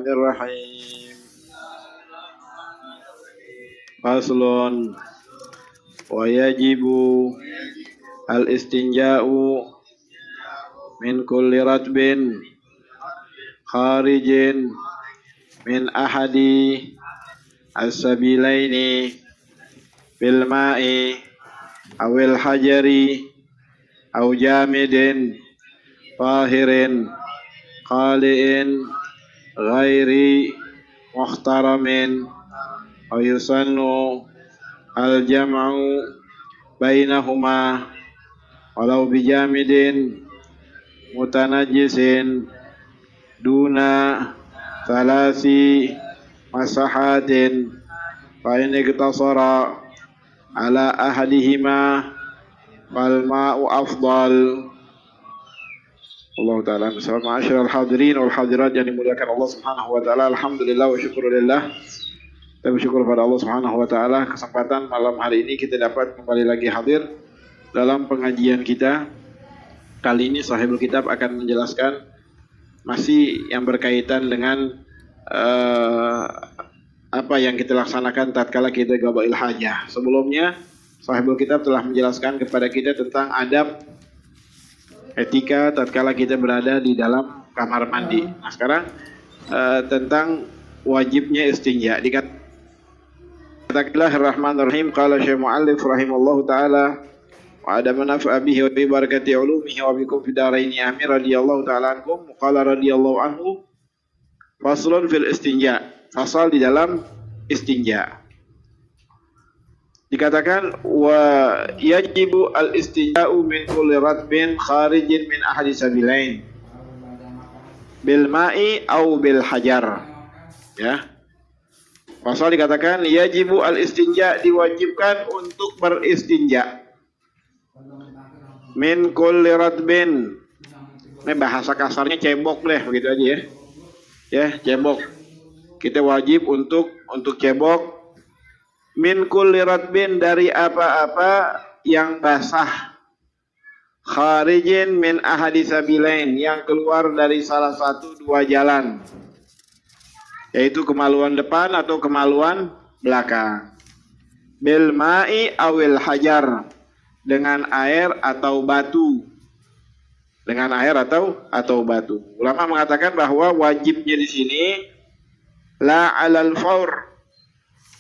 Bismillahirrahmanirrahim. Faslun wa yajibu al-istinja'u min kulli ratbin kharijin min ahadi as-sabilaini bil ma'i awil hajari aw jamidin tahirin qali'in ghairi muhtaramin wa yusannu al-jam'u bainahuma walau bijamidin mutanajjisin duna thalasi masahatin fa in iktasara ala ahadihima fal ma'u afdal. Allah Ta'ala ma'asyiral hadirin wal hadirat yang dimuliakan Allah Subhanahu wa Ta'ala. Alhamdulillah wa syukurillah. Kita bersyukur pada Allah Subhanahu wa Ta'ala, kesempatan malam hari ini kita dapat kembali lagi hadir dalam pengajian kita. Kali ini sahibul kitab akan menjelaskan masih yang berkaitan dengan apa yang kita laksanakan tatkala kita qada'il hajah. Sebelumnya sahibul kitab telah menjelaskan kepada kita tentang adab etika tatkala kita berada di dalam kamar mandi. Nah, sekarang tentang wajibnya istinja. Bismillahirrahmanirrahim. Qala Syekh Mu'allif rahimallahu taala wa adama naf'a bihi wa bi barakati ulumihi wa bikum fid dharaini amin radhiyallahu taala anhum. Qala radhiyallahu anhu faslun fil istinja. Fasal di dalam istinja. Dikatakan wa yajibu al-istinja'u min kulli ratbin kharijin min ahadi sabilain bil ma'i au bil hajar. Ya. Pasal dikatakan yajibu al-istinja, diwajibkan untuk beristinja min kulli ratbin. Ini bahasa kasarnya cebok deh, begitu aja ya. Ya, cebok. Kita wajib untuk cebok min kulli ratbin, dari apa-apa yang basah, kharijin min ahadi sabilain, yang keluar dari salah satu dua jalan, yaitu kemaluan depan atau kemaluan belakang. Bil ma'i awil hajar, dengan air atau batu. Dengan air atau batu. Ulama mengatakan bahwa wajibnya di sini la alal faur,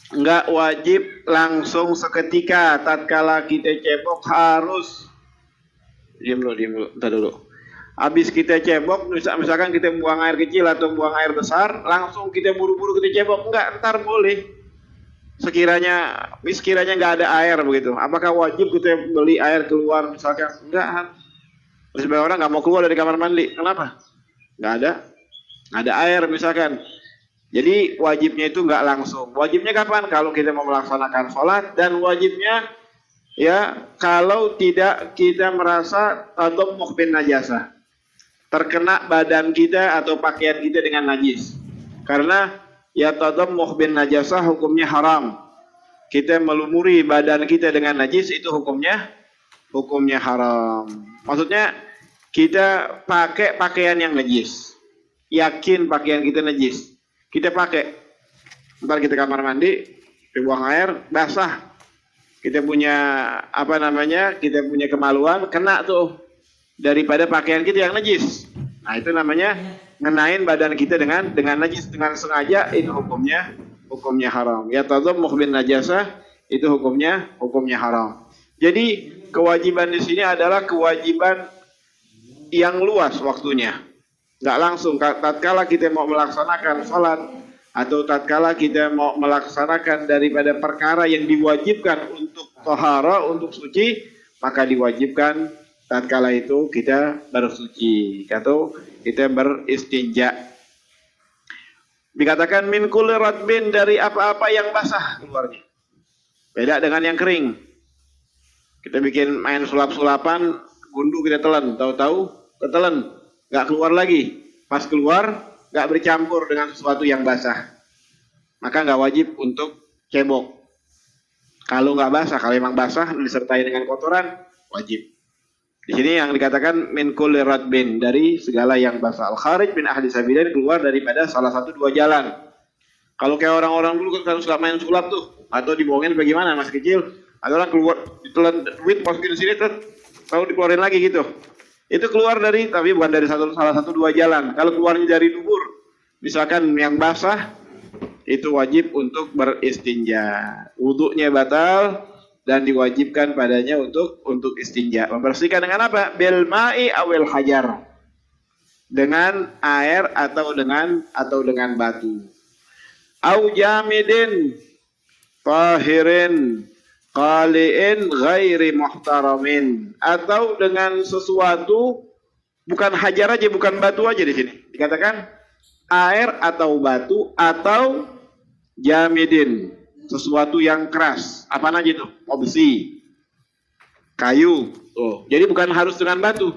enggak wajib langsung seketika tatkala kita cebok, harus diam dulu, entar dulu. Habis kita cebok, misalkan kita buang air kecil atau buang air besar, langsung kita buru-buru kita cebok, enggak, entar boleh. Sekiranya enggak ada air begitu. Apakah wajib kita beli air keluar misalkan? Enggak. Sebagian orang enggak mau keluar dari kamar mandi. Kenapa? Enggak ada air misalkan. Jadi wajibnya itu enggak langsung. Wajibnya kapan? Kalau kita mau melaksanakan sholat, dan wajibnya ya kalau tidak kita merasa tadammuh bin najasah, terkena badan kita atau pakaian kita dengan najis. Karena ya tadammuh bin najasah hukumnya haram. Kita melumuri badan kita dengan najis itu hukumnya haram. Maksudnya kita pakai pakaian yang najis, yakin pakaian kita najis, kita pakai, ntar kita kamar mandi, kita buang air, basah, kita punya kita punya kemaluan, kena tuh daripada pakaian kita yang najis. Nah itu namanya ngenain badan kita dengan najis, dengan sengaja, itu hukumnya haram. Ya tadammuh bin najasah itu hukumnya haram. Jadi kewajiban di sini adalah kewajiban yang luas waktunya. Nggak langsung, tatkala kita mau melaksanakan sholat atau tatkala kita mau melaksanakan daripada perkara yang diwajibkan untuk tahara, untuk suci, maka diwajibkan tatkala itu kita bersuci atau kita beristinja. Dikatakan min kulli ratbin, dari apa-apa yang basah keluarnya. Beda dengan yang kering. Kita bikin main sulap-sulapan, gundu kita telan, tahu-tahu ketelan, nggak keluar lagi. Pas keluar nggak bercampur dengan sesuatu yang basah, maka nggak wajib untuk cebok. Kalau nggak basah, kalau emang basah disertai dengan kotoran, wajib. Di sini yang dikatakan min kulli radbin, dari segala yang basah. Al-kharij bin ahli sabilain, keluar daripada salah satu dua jalan. Kalau kayak orang-orang dulu kan suka main sulap tuh, atau dibohongin bagaimana masih kecil, ada orang keluar ditelan duit masukin di sini tahu dikeluarin lagi gitu. Itu keluar dari, tapi bukan dari salah satu dua jalan. Kalau keluarnya dari dubur, misalkan yang basah, itu wajib untuk beristinja. Wudunya batal dan diwajibkan padanya untuk istinja. Membersihkan dengan apa? Bil ma'i awil hajar. Dengan air atau dengan batu. Au jamidin tahirin qali'in ghairi muhtaramin, atau dengan sesuatu, bukan hajar aja, bukan batu aja di sini. Dikatakan air atau batu atau jamidin, sesuatu yang keras. Apa aja itu? Besi, kayu. Oh, jadi bukan harus dengan batu.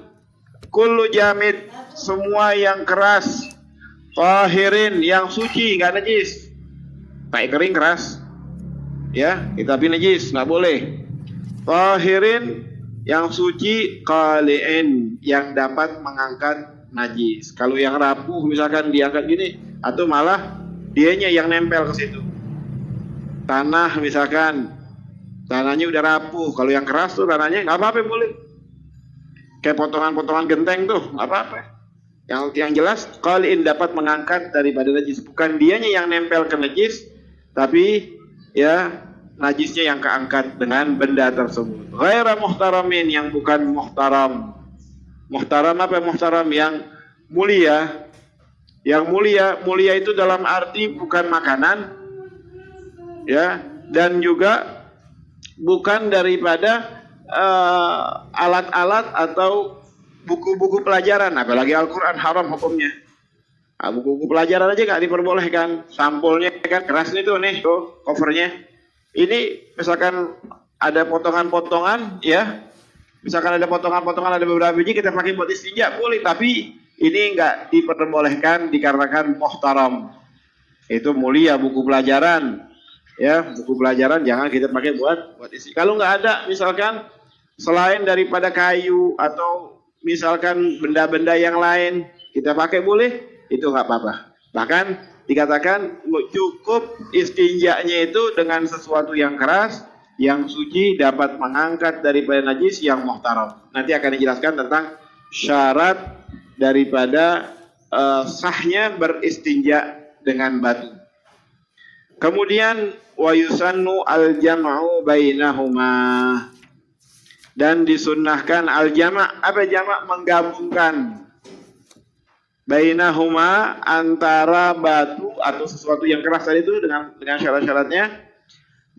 Kullu jamid, semua yang keras. Tahirin, yang suci, nggak najis. Kayak kering keras, ya, tapi najis, nggak boleh. Tahirin, yang suci. Qali'in, yang dapat mengangkat najis. Kalau yang rapuh misalkan diangkat gini, atau malah dianya yang nempel ke situ. Tanah misalkan, tanahnya udah rapuh. Kalau yang keras tuh tanahnya nggak apa-apa, boleh. Kayak potongan-potongan genteng tuh nggak apa-apa. Yang jelas qali'in, dapat mengangkat daripada najis. Bukan dianya yang nempel ke najis, tapi ya najisnya yang keangkat dengan benda tersebut. Ghaira muhtaramin, yang bukan muhtaram. Muhtaram apa? Muhtaram yang mulia. Yang mulia itu dalam arti bukan makanan, ya, dan juga bukan daripada alat-alat atau buku-buku pelajaran. Apalagi Al-Quran haram hukumnya. Nah, buku-buku pelajaran aja nggak diperbolehkan. Sampulnya kan keras nih tuh covernya. Ini misalkan ada potongan-potongan, ya. Misalkan ada potongan-potongan, ada beberapa biji, kita pakai buat istinja, boleh. Tapi ini nggak diperbolehkan dikarenakan muhtaram. Itu mulia, buku pelajaran, ya, buku pelajaran jangan kita pakai buat istinja. Kalau nggak ada, misalkan selain daripada kayu atau misalkan benda-benda yang lain kita pakai, boleh, itu nggak apa-apa. Bahkan dikatakan cukup istinjanya itu dengan sesuatu yang keras, yang suci, dapat mengangkat daripada najis, yang muhtaram. Nanti akan dijelaskan tentang syarat daripada sahnya beristinja dengan batu. Kemudian wa yusannu al-jam'u bainahuma, dan disunnahkan al-jama'. Apa jama'? Menggabungkan. Bainahuma, antara batu atau sesuatu yang keras tadi itu dengan syarat-syaratnya.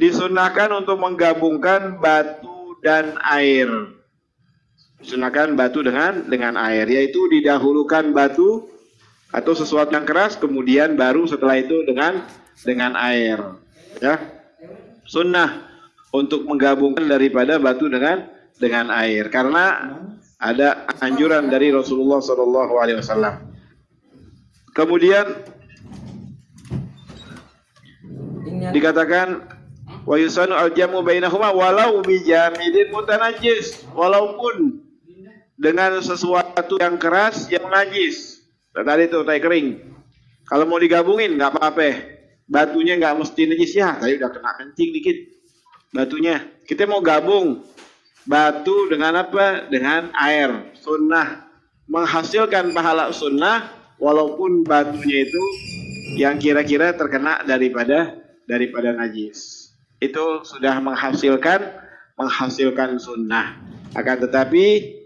Disunnahkan untuk menggabungkan batu dan air. Disunnahkan batu dengan air, yaitu didahulukan batu atau sesuatu yang keras, kemudian baru setelah itu dengan air. Ya, sunnah untuk menggabungkan daripada batu dengan air, karena ada anjuran dari Rasulullah SAW. Kemudian dikatakan wa yusanu al-jamu bainahuma walau bijamidin mutanajjis, walaupun dengan sesuatu yang keras yang najis. Tadi itu tai kering. Kalau mau digabungin nggak apa-apa. Batunya nggak mesti najis, ya. Tadi udah kena kencing dikit batunya. Kita mau gabung batu dengan apa? Dengan air. Sunnah, menghasilkan pahala sunnah walaupun batunya itu yang kira-kira terkena daripada najis. Itu sudah menghasilkan sunnah. Akan tetapi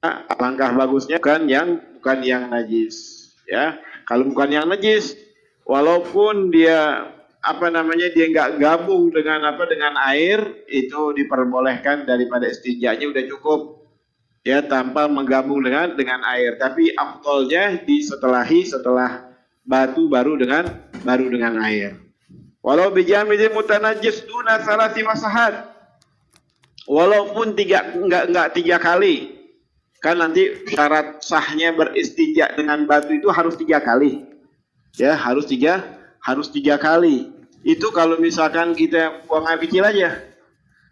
alangkah bagusnya bukan yang najis, ya. Kalau bukan yang najis, walaupun dia dia nggak gabung dengan air, itu diperbolehkan daripada istinjanya udah cukup, ya, tanpa menggabung dengan air. Tapi afdolnya setelah batu baru dengan air. Walau bijamidin mutanajjis duna salasi masahat, walaupun enggak 3 kali. Kan nanti syarat sahnya beristinja dengan batu itu harus 3 kali. Ya, harus tiga kali. Itu kalau misalkan kita buang air kecil aja.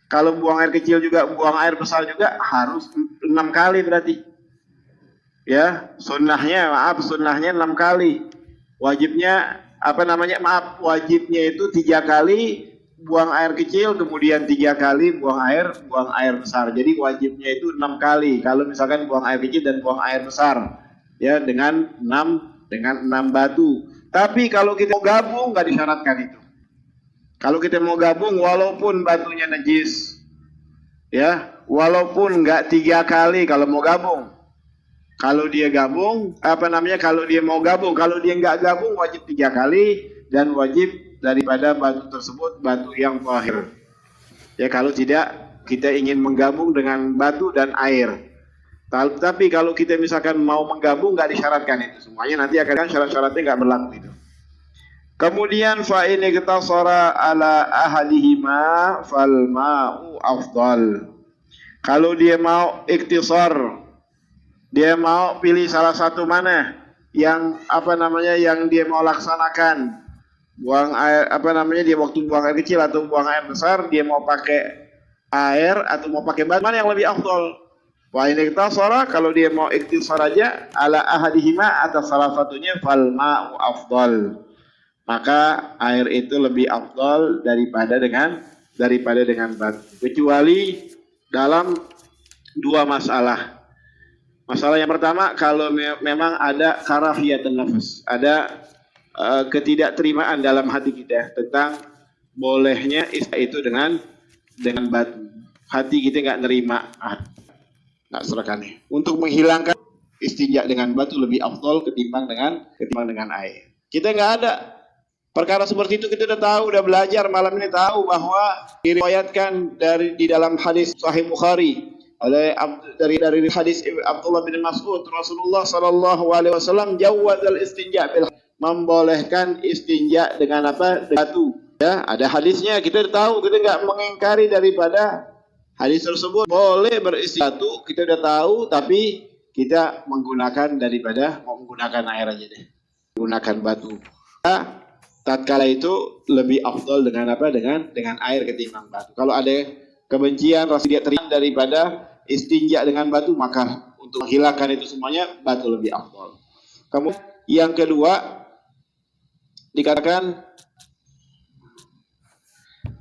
Kalau buang air kecil juga, buang air besar juga harus 6 kali berarti. Ya, sunnahnya 6 kali. Wajibnya wajibnya itu 3 kali buang air kecil, kemudian 3 kali buang air besar. Jadi wajibnya itu 6 kali. Kalau misalkan buang air kecil dan buang air besar, ya dengan 6 batu. Tapi kalau kita mau gabung nggak disyaratkan itu. Kalau kita mau gabung walaupun batunya najis, ya walaupun nggak 3 kali kalau mau gabung. Kalau dia gabung, kalau dia mau gabung, kalau dia nggak gabung wajib 3 kali dan wajib daripada batu tersebut batu yang zahir. Ya kalau tidak kita ingin menggabung dengan batu dan air. Tapi kalau kita misalkan mau menggabung nggak disyaratkan itu. Semuanya nanti akan syarat-syaratnya nggak berlaku itu. Kemudian fa in iktasara ala ahadihima fal ma'u afdal. Kalau dia mau iktisar, dia mau pilih salah satu mana yang yang dia mau laksanakan. Buang air dia waktu buang air kecil atau buang air besar, dia mau pakai air atau mau pakai batu, mana yang lebih afdal? Wa in iktasara, kalau dia mau iktisar aja ala ahadihima atas salah satunya fal ma'u afdal. Maka air itu lebih afdal daripada dengan batu. Kecuali dalam 2 masalah. Masalah yang pertama, kalau memang ada karahiyatun nafs, ada ketidakterimaan dalam hati kita tentang bolehnya itu dengan batu. Hati kita nggak nerima, nggak serakan. Untuk menghilangkan istinja dengan batu lebih afdal ketimbang dengan air. Kita nggak ada perkara seperti itu, kita udah tahu, udah belajar malam ini tahu bahwa diriwayatkan di dalam hadis Sahih Bukhari dari hadis Abdullah bin Mas'ud, Rasulullah sallallahu alaihi wasallam jawazal istinja bil, membolehkan istinja dengan batu. Ya, ada hadisnya, kita tahu, kita nggak mengingkari daripada hadis tersebut. Boleh beristinja batu, kita udah tahu, tapi kita menggunakan air aja deh. Menggunakan batu. Ya, tatkala itu lebih afdal dengan air ketimbang batu. Kalau ada kebencian, rasa tidak terima daripada istinja dengan batu, maka untuk menghilangkan itu semuanya batu lebih afdal. Kemudian yang kedua dikatakan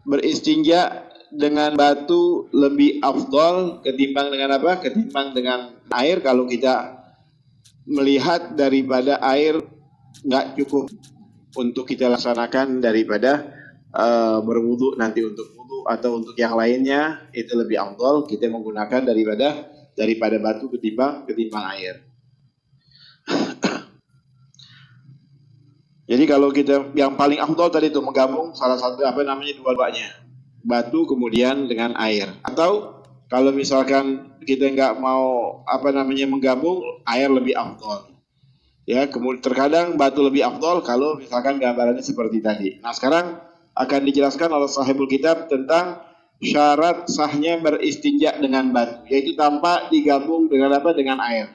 beristinja dengan batu lebih afdal ketimbang dengan air kalau kita melihat daripada air nggak cukup untuk kita laksanakan daripada berwudu nanti untuk wudu atau untuk yang lainnya, itu lebih afdal kita menggunakan daripada batu ketimbang air. Jadi kalau kita yang paling afdal tadi itu menggabung salah satu dua-duanya, batu kemudian dengan air. Atau kalau misalkan kita nggak mau menggabung, air lebih afdal. Ya, kemudian terkadang batu lebih afdal kalau misalkan gambarannya seperti tadi. Nah, sekarang akan dijelaskan oleh sahibul kitab tentang syarat sahnya beristinja dengan batu, yaitu tanpa digabung dengan air.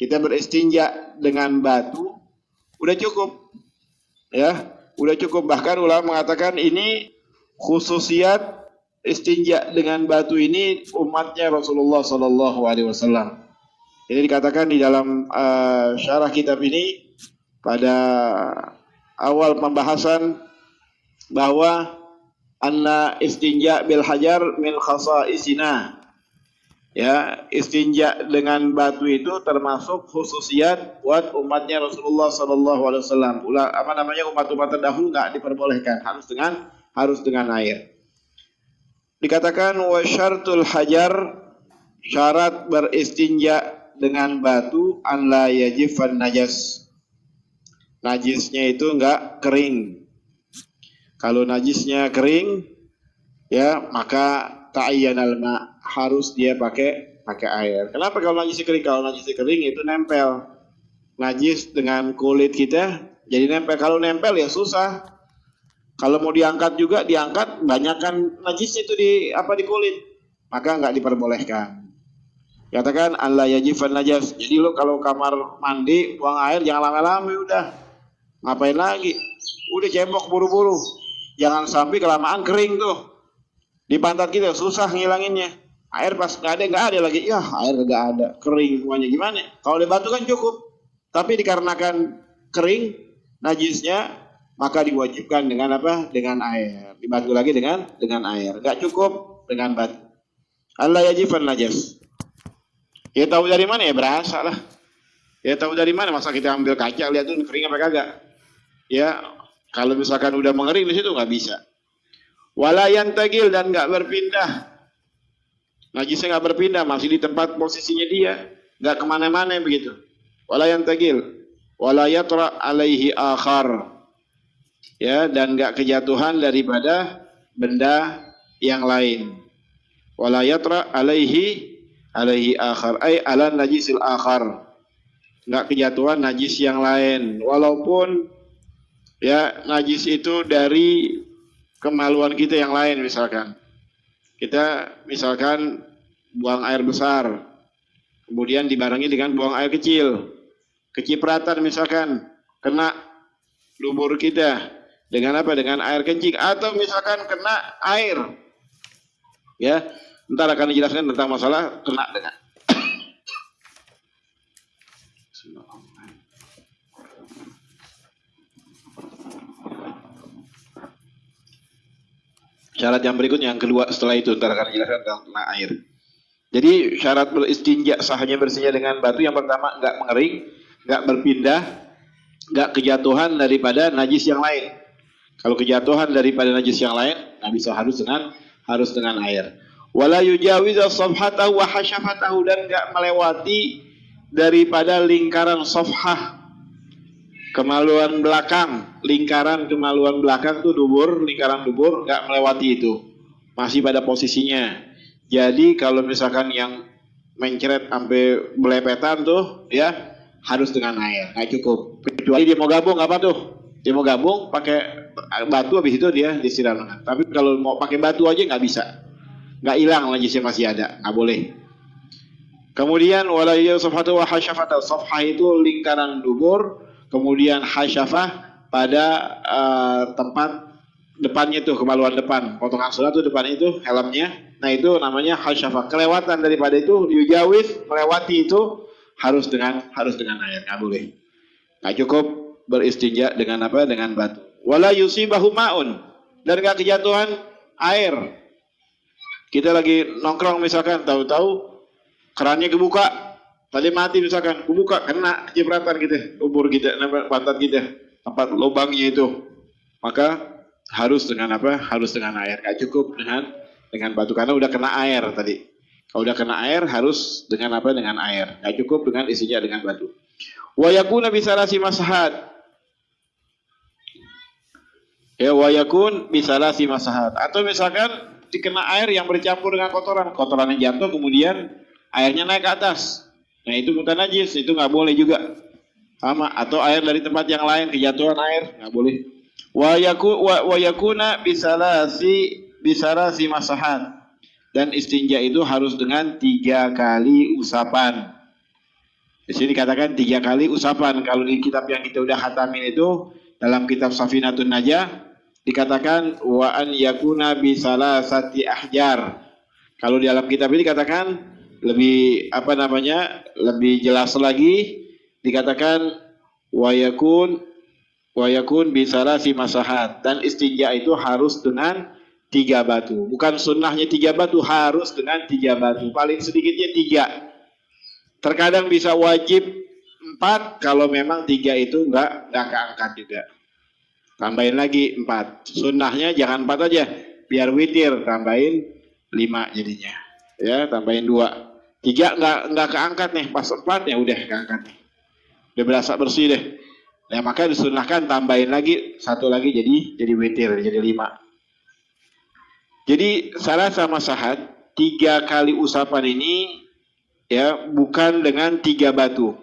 Kita beristinja dengan batu udah cukup. Ya, udah cukup. Bahkan ulama mengatakan ini khususiat istinja dengan batu ini umatnya Rasulullah sallallahu alaihi wasallam. Ini dikatakan di dalam syarah kitab ini pada awal pembahasan bahwa anna istinja bil hajar min khasaisina. Ya, istinja dengan batu itu termasuk khususiat buat umatnya Rasulullah sallallahu alaihi wasallam. Umat-umat terdahulu enggak diperbolehkan, harus dengan air. Dikatakan wa syartul hajar, syarat beristinja dengan batu an la yajifan najas, najisnya itu enggak kering. Kalau najisnya kering, ya maka ta'ayyanal ma, harus dia pakai air. Kenapa kalau najisnya kering? Kalau najisnya kering itu nempel, najis dengan kulit kita jadi nempel. Kalau nempel ya susah. Kalau mau diangkat juga diangkat, banyakkan najisnya itu di kulit, maka enggak diperbolehkan. Katakan Allah yajifan najas. Jadi lo kalau kamar mandi buang air jangan lama-lama, udah. Ngapain lagi? Udah cebok buru-buru. Jangan sampai kelamaan kering tuh. Di pantat kita susah ngilanginnya. Air pas nggak ada lagi. Ya air nggak ada, kering semuanya gimana? Kalau di batu kan cukup. Tapi dikarenakan kering najisnya, maka diwajibkan dengan apa? Dengan air. Dibantu lagi dengan air. Nggak cukup dengan batu. Allah yajifan najas. Ya tahu dari mana ya, berasa lah. Ya tahu dari mana, masa kita ambil kaca lihat tuh kering apa kagak? Ya kalau misalkan udah mengering di situ nggak bisa. Walayan tagil, dan nggak berpindah. Najisnya nggak berpindah, masih di tempat posisinya dia, nggak kemana-mana begitu. Walayan tagil, walayatra alaihi akhar. Ya, dan nggak kejatuhan daripada benda yang lain. Walayatra alaihi akhar, ay ala najisil akhar. Nggak kejatuhan najis yang lain, walaupun ya najis itu dari kemaluan kita yang lain. Misalkan kita buang air besar, kemudian dibarengi dengan buang air kecil, kecipratan misalkan kena lubur kita dengan apa? Dengan air kencing, atau misalkan kena air. Ya, ntar akan dijelaskan tentang masalah kena dengan. Syarat yang berikutnya, yang kedua setelah itu, ntar akan dijelaskan tentang kena air. Jadi syarat beristinja, sahnya bersihnya dengan batu, yang pertama nggak mengering, nggak berpindah, nggak kejatuhan daripada najis yang lain. Kalau kejatuhan daripada najis yang lain, nggak bisa, harus dengan air. Wala yujawiza safhatahu wa hasyafatahu, dan nggak melewati daripada lingkaran safhah, kemaluan belakang, lingkaran kemaluan belakang tuh lingkaran dubur, nggak melewati itu, masih pada posisinya. Jadi kalau misalkan yang mencret sampai belepetan tuh, ya harus dengan air, nggak cukup. Kecuali dia mau gabung apa tuh? Dia mau gabung pakai batu, habis itu dia disiramkan. Tapi kalau mau pakai batu aja nggak bisa, nggak hilang, najisnya masih ada, nggak boleh. Kemudian wala yusafatu wa hasyafatu, safhah itu lingkaran dubur, kemudian hasyafah pada tempat depannya tuh, kemaluan depan, potongan sholat tuh depan itu helmnya. Nah itu namanya hasyafah. Kelewatan daripada itu, yujawiz, melewati itu harus dengan air, nggak boleh. Nggak cukup beristinja dengan apa? Dengan batu. Wala yusibahu ma'un, dan nggak kejatuhan air. Kita lagi nongkrong misalkan, tahu-tahu kerannya kebuka, tadi mati misalkan, kebuka, kena kecipratan kita, lubur kita, pantat kita, tempat lubangnya itu, maka harus dengan apa? Harus dengan air. Gak cukup dengan batu, karena udah kena air tadi. Kalau udah kena air harus dengan apa? Dengan air. Gak cukup dengan isinya dengan batu. Wa yakuna bisalasi masahat. Ya, wa yakun bisalasi masahat. Atau misalkan dikena air yang bercampur dengan kotorannya jatuh, kemudian airnya naik ke atas. Nah itu bukan najis, itu nggak boleh juga. Sama, atau air dari tempat yang lain, kejatuhan air, nggak boleh. Wa yakuna bisalasi masahat. Dan istinja itu harus dengan 3 kali usapan. Di sini dikatakan 3 kali usapan. Kalau di kitab yang kita udah khatamin itu, dalam kitab Safinatun Najah, dikatakan wa an yakuna bisalasati ahjar. Kalau di dalam kitab ini dikatakan lebih lebih jelas lagi, dikatakan wa yakun bisalasi masahat, dan istinja itu harus dengan 3 batu. Bukan sunnahnya 3 batu, harus dengan 3 batu. Paling sedikitnya 3. Terkadang bisa wajib 4 kalau memang 3 itu enggak keangkat juga. Tambahin lagi 4. Sunnahnya jangan 4 aja, biar witir, tambahin 5 jadinya. Ya, tambahin 2. 3 enggak keangkat nih, pas 4 ya udah keangkat nih. Udah berasa bersih deh. Ya maka disunnahkan tambahin lagi 1 lagi, jadi witir, jadi 5. Jadi salah sama sahat 3 kali usapan ini ya bukan dengan 3 batu.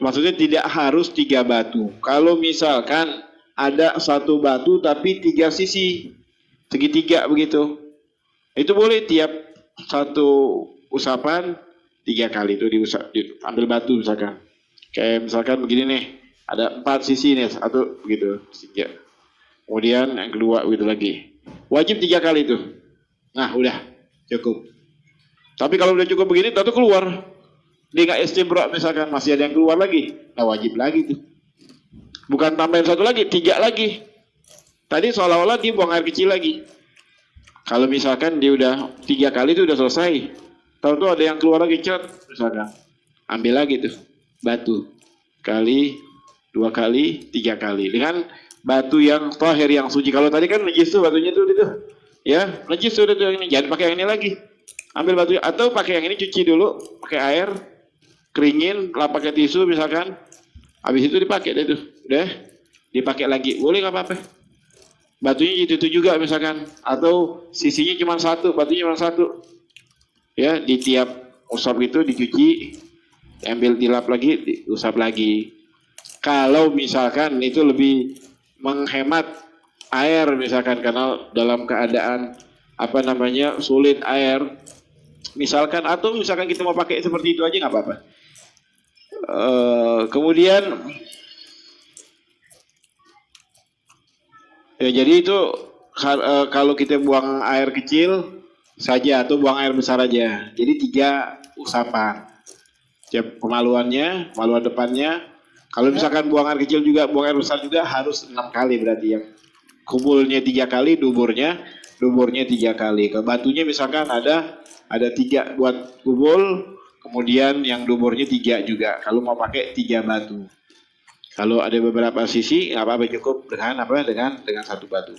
Maksudnya tidak harus 3 batu. Kalau misalkan ada 1 batu tapi 3 sisi, segitiga begitu, itu boleh tiap 1 usapan 3 kali itu diambil batu misalkan. Kayak misalkan begini nih, ada 4 sisi nih, 1 begitu, 3. Kemudian yang kedua begitu lagi. Wajib 3 kali itu. Nah udah cukup. Tapi kalau udah cukup begini, tahu keluar. Dia nggak istibra misalkan masih ada yang keluar lagi, nah wajib lagi tuh. Bukan tambahin satu lagi, 3 lagi. Tadi seolah-olah dia buang air kecil lagi. Kalau misalkan dia udah 3 kali itu udah selesai, tahu tuh ada yang keluar lagi cat, misalkan ambil lagi tuh batu kali, 2 kali, 3 kali dengan batu yang tahir yang suci. Kalau tadi kan najis tuh batunya tuh itu, ya najis tuh itu yang ini, jangan pakai yang ini lagi. Ambil batu atau pakai yang ini cuci dulu pakai air, keringin, lah pakai tisu misalkan, habis itu dipakai deh tuh, udah dipakai lagi, boleh nggak apa-apa. Batunya itu juga misalkan, atau sisinya cuma satu, batunya cuma satu, ya di tiap usap itu dicuci, ambil dilap lagi, diusap lagi. Kalau misalkan itu lebih menghemat air misalkan karena dalam keadaan apa namanya sulit air, misalkan atau misalkan kita mau pakai seperti itu aja nggak apa-apa. Kemudian ya jadi itu kalau kita buang air kecil saja atau buang air besar aja. Jadi 3 usapan. Kemaluannya, kemaluan depannya. Kalau misalkan buang air kecil juga, buang air besar juga harus 6 kali berarti yang kubulnya 3 kali, duburnya 3 kali. Ke batunya misalkan ada 3 buat kubul, kemudian yang duburnya 3 juga. Kalau mau pakai 3 batu. Kalau ada beberapa sisi nggak apa-apa, cukup dengan apa dengan 1 batu.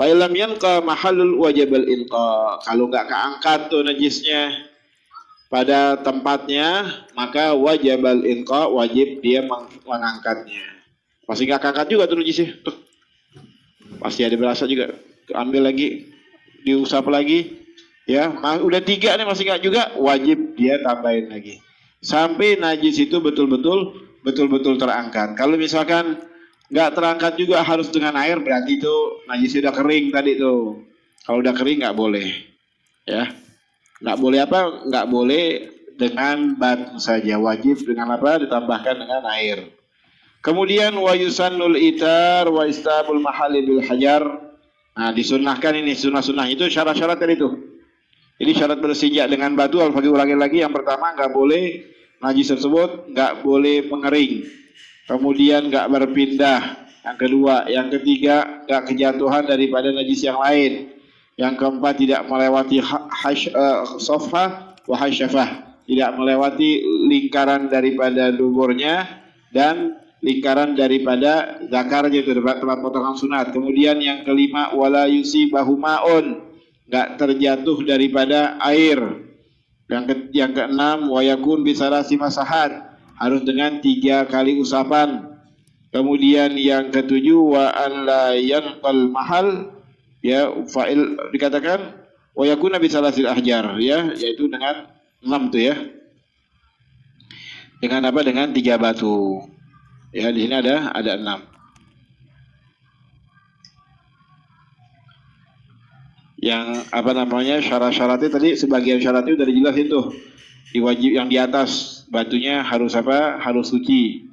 Fa'ilam yanqa mahallul wajibal inqa. Kalau nggak keangkat tuh najisnya pada tempatnya, maka wajibal inqa, wajib dia mengangkatnya. Pasti nggak keangkat juga tuh najisnya. Tuh. Pasti ada berasa juga. Ambil lagi, diusap lagi. Ya, udah 3 nih masih nggak juga, wajib dia tambahin lagi. Sampai najis itu betul-betul terangkat. Kalau misalkan nggak terangkat juga harus dengan air, berarti itu najis udah kering tadi tuh. Kalau udah kering nggak boleh, ya. Nggak boleh apa? Nggak boleh dengan batu saja. Wajib dengan apa? Ditambahkan dengan air. Kemudian wa yusannul itar wa istabul mahali bil hajar. Nah, disunnahkan ini sunnah-sunnah itu syarat-syarat tadi itu. Ini syarat berstinja dengan batu. Al-Faqih ulangi lagi. Yang pertama nggak boleh najis tersebut nggak boleh mengering. Kemudian nggak berpindah. Yang kedua, yang ketiga nggak kejatuhan daripada najis yang lain. Yang keempat tidak melewati sofha wa hasyafah, tidak melewati lingkaran daripada duburnya dan lingkaran daripada zakarnya itu tempat potongan sunat. Kemudian yang kelima wala yusibahu ma'un, nggak terjatuh daripada air. Yang keenam wayakun bisarasi masahat, harus dengan 3 kali usapan. Kemudian yang ketujuh wa an la yanqal mahal, ya fa'il dikatakan wayakun bisalasil ahjar, ya yaitu dengan 6 tuh ya. Dengan apa? Dengan 3 batu. Ya di sini ada 6. Yang apa namanya syarat-syaratnya tadi, sebagian syaratnya udah dijelasin tuh. Diwajib yang di atas batunya harus apa? Harus suci.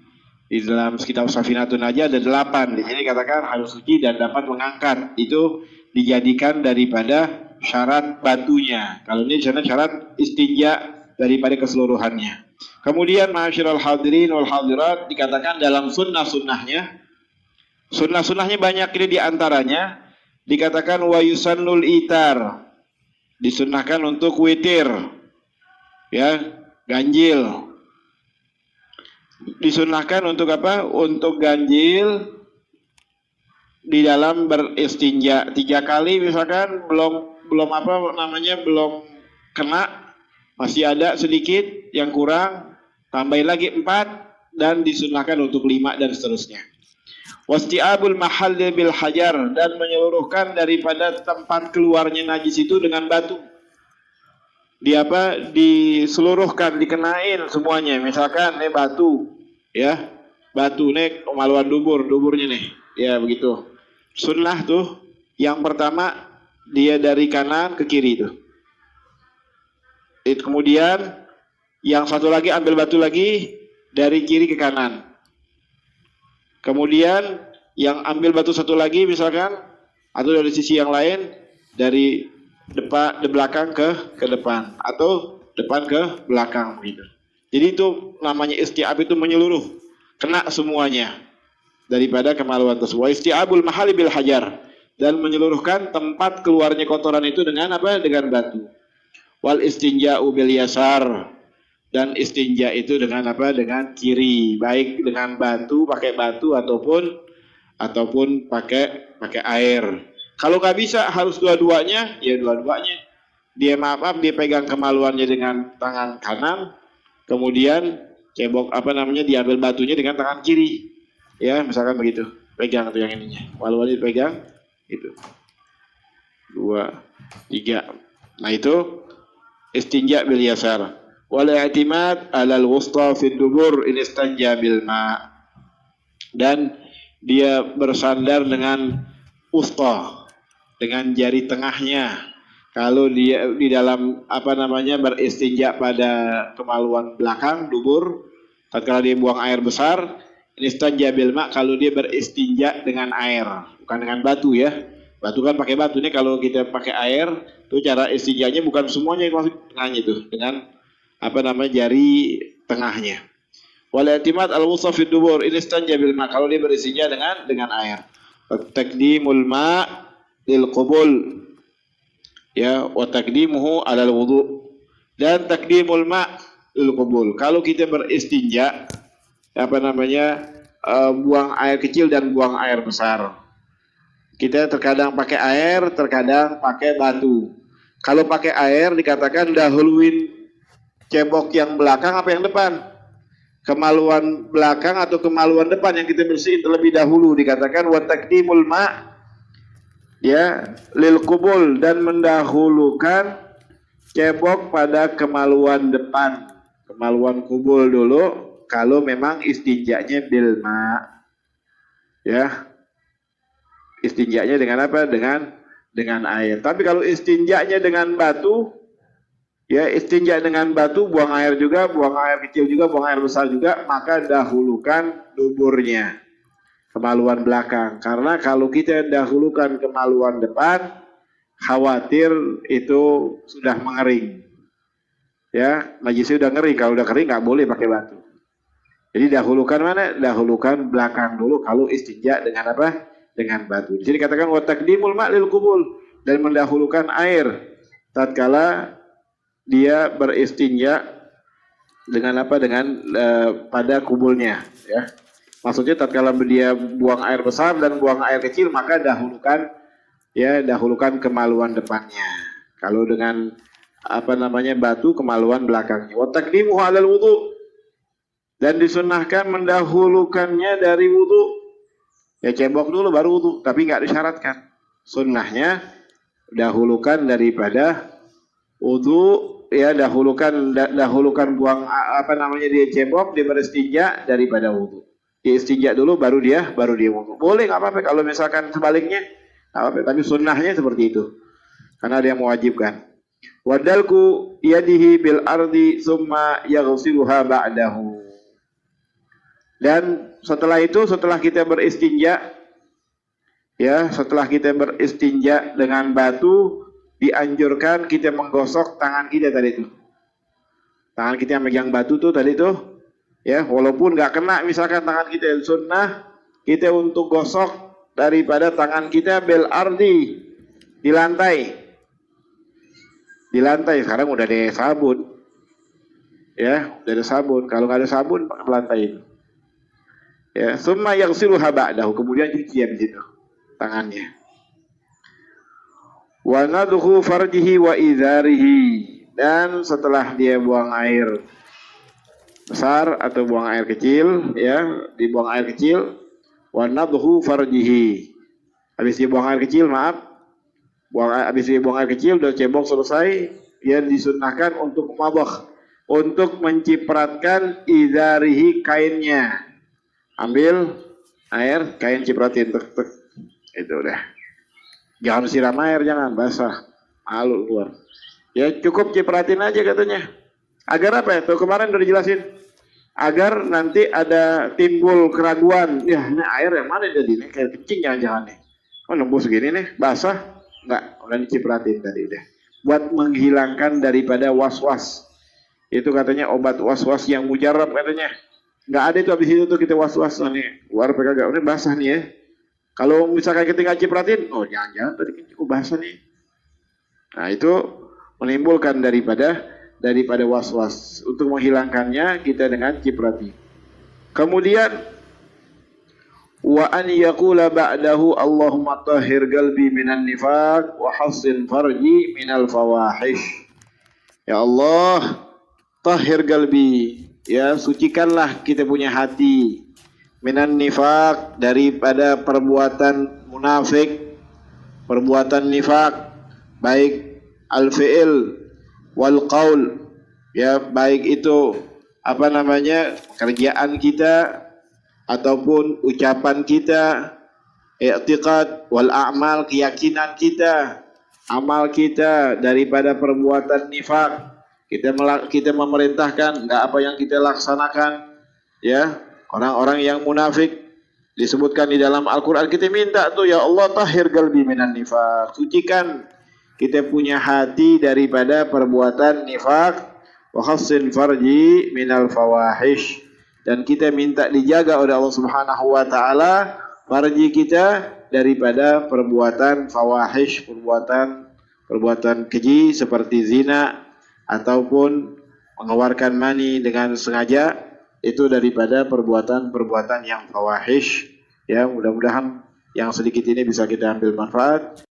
Di dalam kitab Safinatun aja ada 8. Di sini katakan harus suci dan dapat mengangkat. Itu dijadikan daripada syarat batunya. Kalau ini syarat istinja daripada keseluruhannya. Kemudian ma'asyiral hadirin wal hadirat, dikatakan dalam sunnah-sunnahnya. Sunnah-sunnahnya banyak, ini diantaranya dikatakan wa yusannul itar, disunnahkan untuk witir, ya ganjil. Disunnahkan untuk apa? Untuk ganjil di dalam beristinja 3 kali misalkan belum apa namanya belum kena, masih ada sedikit yang kurang, tambahin lagi 4 dan disunnahkan untuk 5 dan seterusnya. Wasti'abul mahal bil hajar, dan menyeluruhkan daripada tempat keluarnya najis itu dengan batu. Di apa? Diseluruhkan, dikenain semuanya. Misalkan nih batu, ya. Batu nih kemaluan duburnya nih. Ya begitu. Sunnah tuh yang pertama dia dari kanan ke kiri tuh. Kemudian yang satu lagi ambil batu lagi dari kiri ke kanan. Kemudian yang ambil batu satu lagi misalkan, atau dari sisi yang lain, dari depan belakang ke depan atau depan ke belakang gitu. Jadi itu namanya isti'ab, itu menyeluruh, kena semuanya daripada kemaluan tersebut. Isti'abul mahali bil hajar, dan menyeluruhkan tempat keluarnya kotoran itu dengan apa? Dengan batu. Wal istinja'u bil yasar, dan istinja itu dengan apa? Dengan kiri, baik dengan batu, pakai batu ataupun pakai air. Kalau nggak bisa harus dua-duanya, ya dua-duanya. Dia dia pegang kemaluannya dengan tangan kanan, kemudian cebok diambil batunya dengan tangan kiri. Ya, misalkan begitu. Pegang tuh yang ininya. Maluannya dipegang itu. 2, 3. Nah, itu istinja bil yasar. Wal i'timad 'alal wusta fi dubur in istanja bil ma'. Dan dia bersandar dengan wusta, dengan jari tengahnya. Kalau dia di dalam beristinja pada kemaluan belakang dubur, tatkala dia buang air besar, istanja bil ma', kalau dia beristinja dengan air, bukan dengan batu ya. Batu kan pakai batu, ini kalau kita pakai air, itu cara istinjanya bukan semuanya yang masuk tengahnya itu, dengan jari tengahnya. Wal i'timad al-wusta fi dubur in istanja bil ma', kalau dia beristinja dengan air. Taqdimul ma' lil qubul, ya, wa taqdimuhu 'alal wudu, dan taqdimul ma' lil qubul. Kalau kita beristinja buang air kecil dan buang air besar, kita terkadang pakai air, terkadang pakai batu. Kalau pakai air dikatakan dahuluin cebok yang belakang apa yang depan? Kemaluan belakang atau kemaluan depan yang kita bersihin terlebih dahulu, dikatakan wa taqdimul ma', ya, lil qubul, dan mendahulukan cebok pada kemaluan depan, kemaluan kubul dulu kalau memang istinjanya bil ma', ya, istinjanya dengan apa? Dengan air. Tapi kalau istinjanya dengan batu, ya, istinja dengan batu, buang air juga, buang air kecil juga, buang air besar juga, maka dahulukan duburnya, kemaluan belakang. Karena kalau kita dahulukan kemaluan depan, khawatir itu sudah mengering. Ya, najisnya udah ngering. Kalau udah kering nggak boleh pakai batu. Jadi dahulukan mana? Dahulukan belakang dulu kalau istinja dengan apa? Dengan batu. Di sini katakan wa taqdimul ma' lil qubul, dan mendahulukan air tatkala dia beristinja dengan apa? Dengan pada kubulnya, ya. Maksudnya tatkala dia buang air besar dan buang air kecil, maka dahulukan kemaluan depannya. Kalau dengan batu, kemaluan belakangnya. Wa taqdimuhu 'alal wudu, dan disunnahkan mendahulukannya dari wudu. Ya, cebok dulu baru wudu, tapi nggak disyaratkan. Sunnahnya dahulukan daripada wudu, ya, dahulukan buang dia cebok, dia beristinja daripada wudu. Dia istinja dulu baru dia wudu. Boleh, nggak apa-apa. Kalau misalkan sebaliknya nggak apa-apa, tapi sunnahnya seperti itu karena dia mewajibkan. Wadalku yadihi bil ardi summa yaghsiluha ba'dahu, dan setelah itu, setelah kita beristinja, ya, setelah kita beristinja dengan batu, dianjurkan kita menggosok tangan kita tadi itu. Tangan kita yang megang batu tuh tadi tuh, ya, walaupun nggak kena misalkan tangan kita, sunnah kita untuk gosok daripada tangan kita bil ardi, di lantai. Di lantai sekarang udah ada sabun, ya, udah ada sabun. Kalau nggak ada sabun pakai lantai itu. Ya, summa yaghsiluha ba'dahu, kemudian cuci di situ tangannya. Wa nadhu farjihi wa idharihi, dan setelah dia buang air besar atau buang air kecil, ya, dibuang air kecil, wa nadhu farjihi. Habis dia buang air kecil, habis dia buang air kecil, udah cebok selesai, dia disunnahkan untuk mabakh, untuk mencipratkan idharihi, kainnya. Ambil air, kain cipratin, tek. Itu udah. Jangan siram air, jangan basah, malu keluar. Ya, cukup cipratin aja katanya. Agar apa ya? Tuh kemarin udah dijelasin. Agar nanti ada timbul keraguan. Ya, ini air yang mana jadi nih? Kayak kencing jangan-jangan nih. Oh, nembus segini nih, basah? Enggak, udah dicipratin tadi udah. buat menghilangkan daripada was-was. Itu katanya obat was-was yang mujarab katanya. Nggak ada itu habis itu tuh kita was-was nih. Luar kagak udah basah nih ya. Kalau misalkan kita nggak cipratin, oh jangan-jangan tadi cukup basah nih. Nah itu menimbulkan daripada was-was. Untuk menghilangkannya kita dengan ciprati. Kemudian wa an yaqula ba'dahu Allahumma tahhir qalbi minan nifaq wa hassin farji minal fawahish. Ya Allah, tahhir qalbi, ya sucikanlah kita punya hati minan nifaq, daripada perbuatan munafik, perbuatan nifaq, baik al-fi'il wal qaul, ya baik itu kerjaan kita ataupun ucapan kita, i'tiqad wal a'mal, keyakinan kita, amal kita daripada perbuatan nifaq. Kita memerintahkan enggak apa yang kita laksanakan, ya. Orang-orang yang munafik disebutkan di dalam Al-Qur'an, kita minta tuh ya Allah tahhir qalbi minan nifaq, sucikan kita punya hati daripada perbuatan nifaq, wa khassin farji minal fawahish, dan kita minta dijaga oleh Allah Subhanahu wa taala farji kita daripada perbuatan fawahish, perbuatan keji seperti zina ataupun mengeluarkan mani dengan sengaja, itu daripada perbuatan yang fawahish. Ya, mudah-mudahan yang sedikit ini bisa kita ambil manfaat.